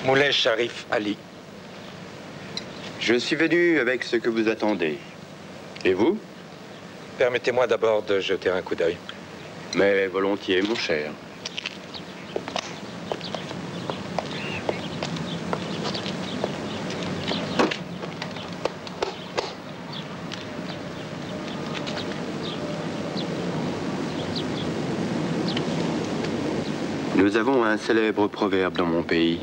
Moulay Sharif Ali. Je suis venu avec ce que vous attendez. Et vous? Permettez-moi d'abord de jeter un coup d'œil. Mais volontiers, mon cher. Nous avons un célèbre proverbe dans mon pays.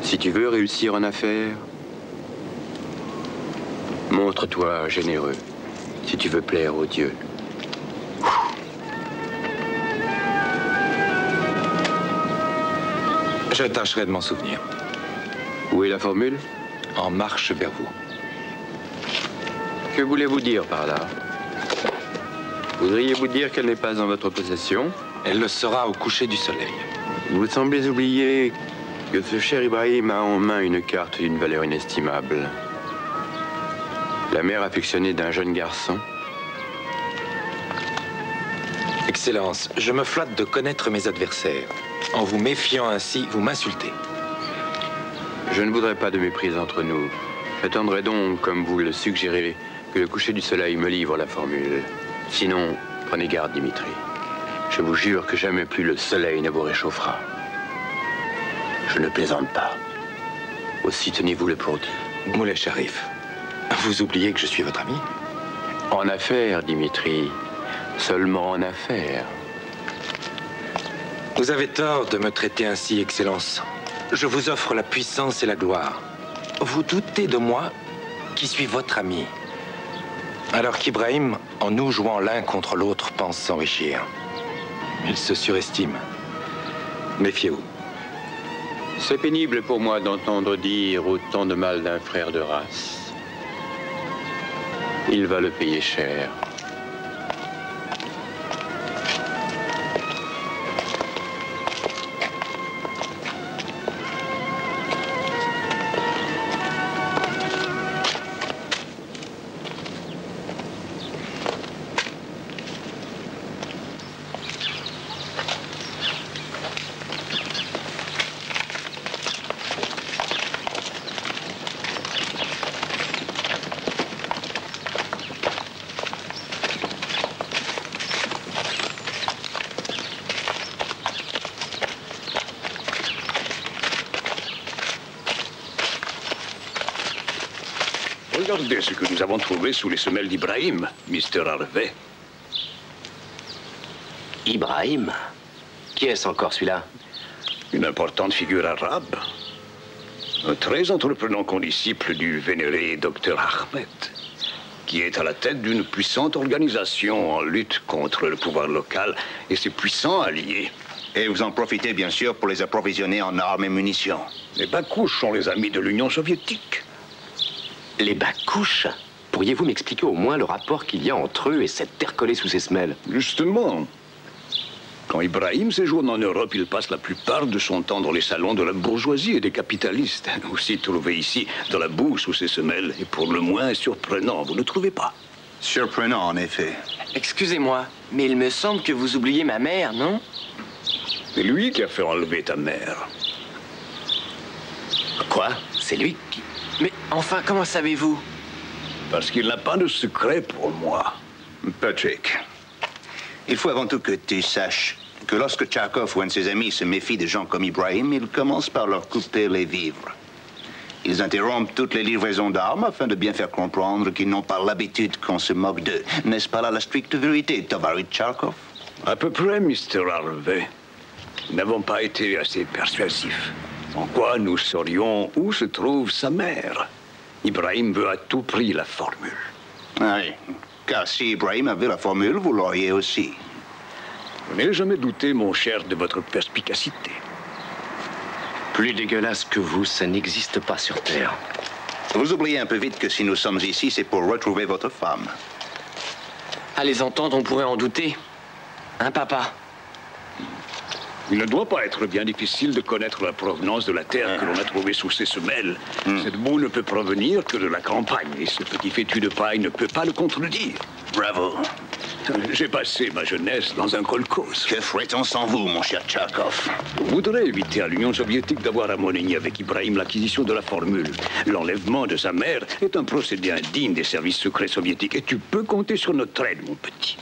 Si tu veux réussir en affaires, montre-toi généreux. Si tu veux plaire aux dieux. Je tâcherai de m'en souvenir. Où est la formule? En marche vers vous. Que voulez-vous dire par là? Voudriez-vous dire qu'elle n'est pas en votre possession? Elle le sera au coucher du soleil. Vous semblez oublier que ce cher Ibrahim a en main une carte d'une valeur inestimable. La mère affectionnée d'un jeune garçon. Excellence, je me flatte de connaître mes adversaires. En vous méfiant ainsi, vous m'insultez. Je ne voudrais pas de méprise entre nous. J'attendrai donc, comme vous le suggérez, que le coucher du soleil me livre la formule. Sinon, prenez garde, Dimitri. Je vous jure que jamais plus le soleil ne vous réchauffera. Je ne plaisante pas. Aussi tenez-vous-le pour dit. Moulay Sharif, vous oubliez que je suis votre ami? En affaires, Dimitri. Seulement en affaires. Vous avez tort de me traiter ainsi, Excellence. Je vous offre la puissance et la gloire. Vous doutez de moi, qui suis votre ami. Alors qu'Ibrahim, en nous jouant l'un contre l'autre, pense s'enrichir. Il se surestime. Méfiez-vous. C'est pénible pour moi d'entendre dire autant de mal d'un frère de race. Il va le payer cher. Regardez ce que nous avons trouvé sous les semelles d'Ibrahim, Mr. Harvey. Ibrahim? Qui est-ce encore, celui-là? Une importante figure arabe. Un très entreprenant condisciple du vénéré Dr. Ahmed, qui est à la tête d'une puissante organisation en lutte contre le pouvoir local et ses puissants alliés. Et vous en profitez, bien sûr, pour les approvisionner en armes et munitions. Les Bakouches sont les amis de l'Union soviétique. Les Bakouches? Pourriez-vous m'expliquer au moins le rapport qu'il y a entre eux et cette terre collée sous ces semelles? Justement. Quand Ibrahim séjourne en Europe, il passe la plupart de son temps dans les salons de la bourgeoisie et des capitalistes. Aussi trouvé ici, dans la boue sous ces semelles, est pour le moins surprenant, vous ne trouvez pas? Surprenant, en effet. Excusez-moi, mais il me semble que vous oubliez ma mère, non? C'est lui qui a fait enlever ta mère. Quoi? C'est lui qui... Mais enfin, comment savez-vous? Parce qu'il n'a pas de secret pour moi. Patrick, il faut avant tout que tu saches que lorsque Tcharkov ou un de ses amis se méfie de gens comme Ibrahim, il commence par leur couper les vivres. Ils interrompent toutes les livraisons d'armes afin de bien faire comprendre qu'ils n'ont pas l'habitude qu'on se moque d'eux. N'est-ce pas là la stricte vérité, Tovarit Tcharkov? À peu près, Mr. Harvey. Nous n'avons pas été assez persuasifs. En quoi nous saurions où se trouve sa mère? Ibrahim veut à tout prix la formule. Oui, car si Ibrahim avait la formule, vous l'auriez aussi. Je n'ai jamais douté, mon cher, de votre perspicacité. Plus dégueulasse que vous, ça n'existe pas sur Terre. Vous oubliez un peu vite que si nous sommes ici, c'est pour retrouver votre femme. À les entendre, on pourrait en douter. Hein, papa? Il ne doit pas être bien difficile de connaître la provenance de la terre que l'on a trouvée sous ces semelles. Cette boue ne peut provenir que de la campagne, et ce petit fétu de paille ne peut pas le contredire. Bravo. J'ai passé ma jeunesse dans un kolkhoz. Que ferait-on sans vous, mon cher Tcharkov? Je voudrais éviter à l'Union soviétique d'avoir à monnayer avec Ibrahim l'acquisition de la formule. L'enlèvement de sa mère est un procédé indigne des services secrets soviétiques. Et tu peux compter sur notre aide, mon petit.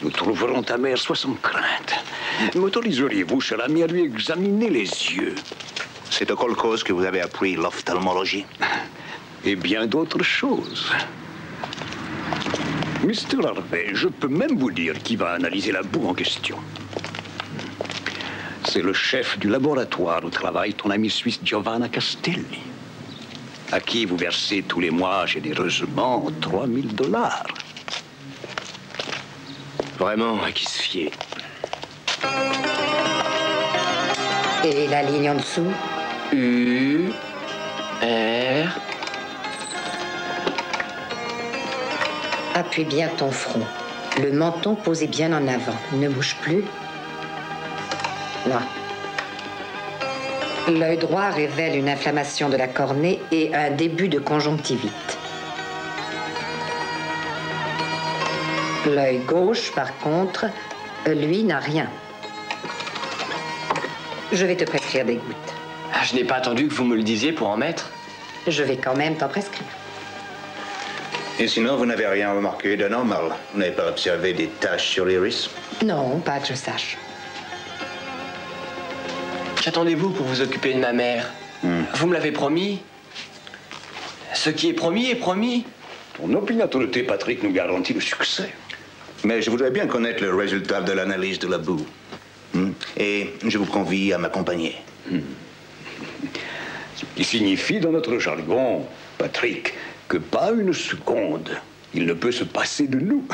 Nous trouverons ta mère soit sans crainte. M'autoriseriez-vous, cher ami, à lui examiner les yeux? C'est au kolkhoz que vous avez appris l'ophtalmologie? Et bien d'autres choses. Mr. Harvey, je peux même vous dire qui va analyser la boue en question. C'est le chef du laboratoire où travaille ton ami suisse Giovanna Castelli, à qui vous versez tous les mois généreusement 3000 $. Vraiment, à qui se fier? Et la ligne en dessous? U, R. Appuie bien ton front. Le menton posé bien en avant. Ne bouge plus. Là. L'œil droit révèle une inflammation de la cornée et un début de conjonctivite. L'œil gauche, par contre, lui, n'a rien. Je vais te prescrire des gouttes. Ah, je n'ai pas attendu que vous me le disiez pour en mettre. Je vais quand même t'en prescrire. Et sinon, vous n'avez rien remarqué d'anormal? Vous n'avez pas observé des taches sur l'iris? Non, pas que je sache. Qu'attendez-vous pour vous occuper de ma mère? Vous me l'avez promis. Ce qui est promis est promis. Ton opiniâtreté, Patrick, nous garantit le succès. Mais je voudrais bien connaître le résultat de l'analyse de la boue. Et je vous convie à m'accompagner. Ce qui signifie dans notre jargon, Patrick, que pas une seconde, il ne peut se passer de nous.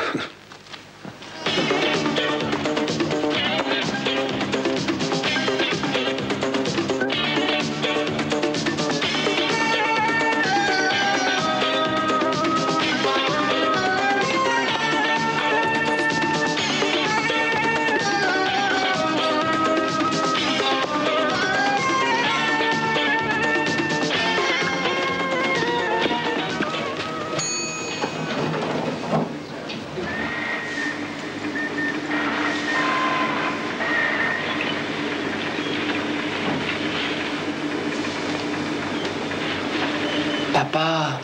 Papa,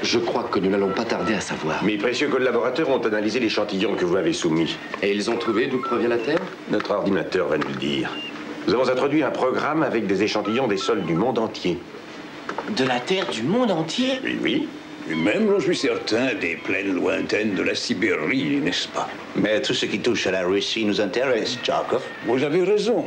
Je crois que nous n'allons pas tarder à savoir. Mes précieux collaborateurs ont analysé l'échantillon que vous m'avez soumis. Et ils ont trouvé d'où provient la Terre? Notre ordinateur va nous le dire. Nous avons introduit un programme avec des échantillons des sols du monde entier. de la Terre du monde entier? Oui, oui. Et même, j'en suis certain, des plaines lointaines de la Sibérie, n'est-ce pas? Mais tout ce qui touche à la Russie nous intéresse, Tcharkov. Vous avez raison.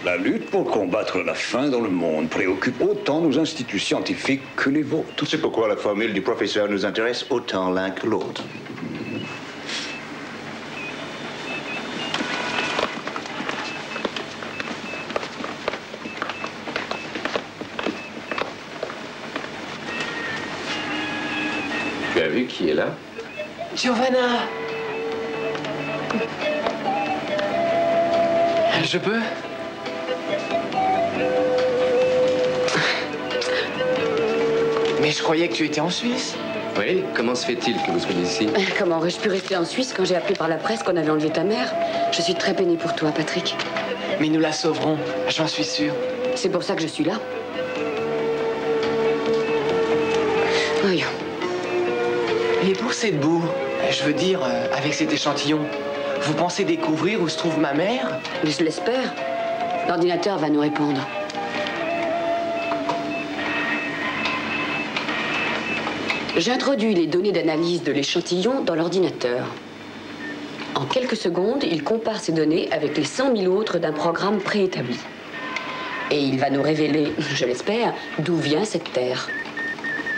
La lutte pour combattre la faim dans le monde préoccupe autant nos instituts scientifiques que les vôtres. C'est pourquoi la formule du professeur nous intéresse autant l'un que l'autre. Tu as vu qui est là? Giovanna! Je peux? Mais je croyais que tu étais en Suisse. Oui, comment se fait-il que vous soyez ici? Comment aurais-je pu rester en Suisse quand j'ai appris par la presse qu'on avait enlevé ta mère? Je suis très peinée pour toi, Patrick. Mais nous la sauverons, j'en suis sûre. C'est pour ça que je suis là. Voyons. Les poussées de boue, je veux dire, avec cet échantillon, vous pensez découvrir où se trouve ma mère? Je l'espère. L'ordinateur va nous répondre. J'introduis les données d'analyse de l'échantillon dans l'ordinateur. En quelques secondes, il compare ces données avec les 100 000 autres d'un programme préétabli. Et il va nous révéler, je l'espère, d'où vient cette Terre.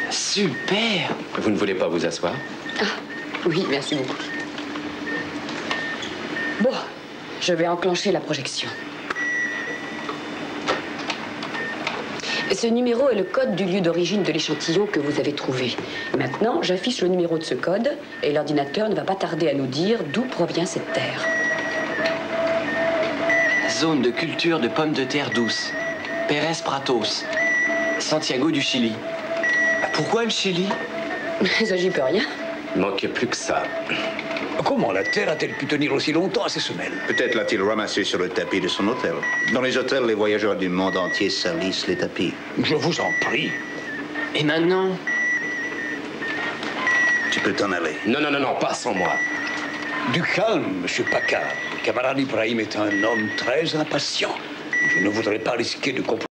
Super! Vous ne voulez pas vous asseoir? Ah, oui, merci beaucoup. Bon, je vais enclencher la projection. Ce numéro est le code du lieu d'origine de l'échantillon que vous avez trouvé. Maintenant, j'affiche le numéro de ce code et l'ordinateur ne va pas tarder à nous dire d'où provient cette terre. Zone de culture de pommes de terre douces. Pérez Pratos. Santiago du Chili. Pourquoi le Chili? Ça, j'y peux rien. Il manquait plus que ça. Comment la Terre a-t-elle pu tenir aussi longtemps à ses semelles? Peut-être l'a-t-il ramassé sur le tapis de son hôtel. Dans les hôtels, les voyageurs du monde entier salissent les tapis. Je vous en prie. Et maintenant? Tu peux t'en aller. Non, non, non, non, pas sans moi. Du calme, Monsieur Paccard. Le camarade Ibrahim est un homme très impatient. Je ne voudrais pas risquer de comprendre.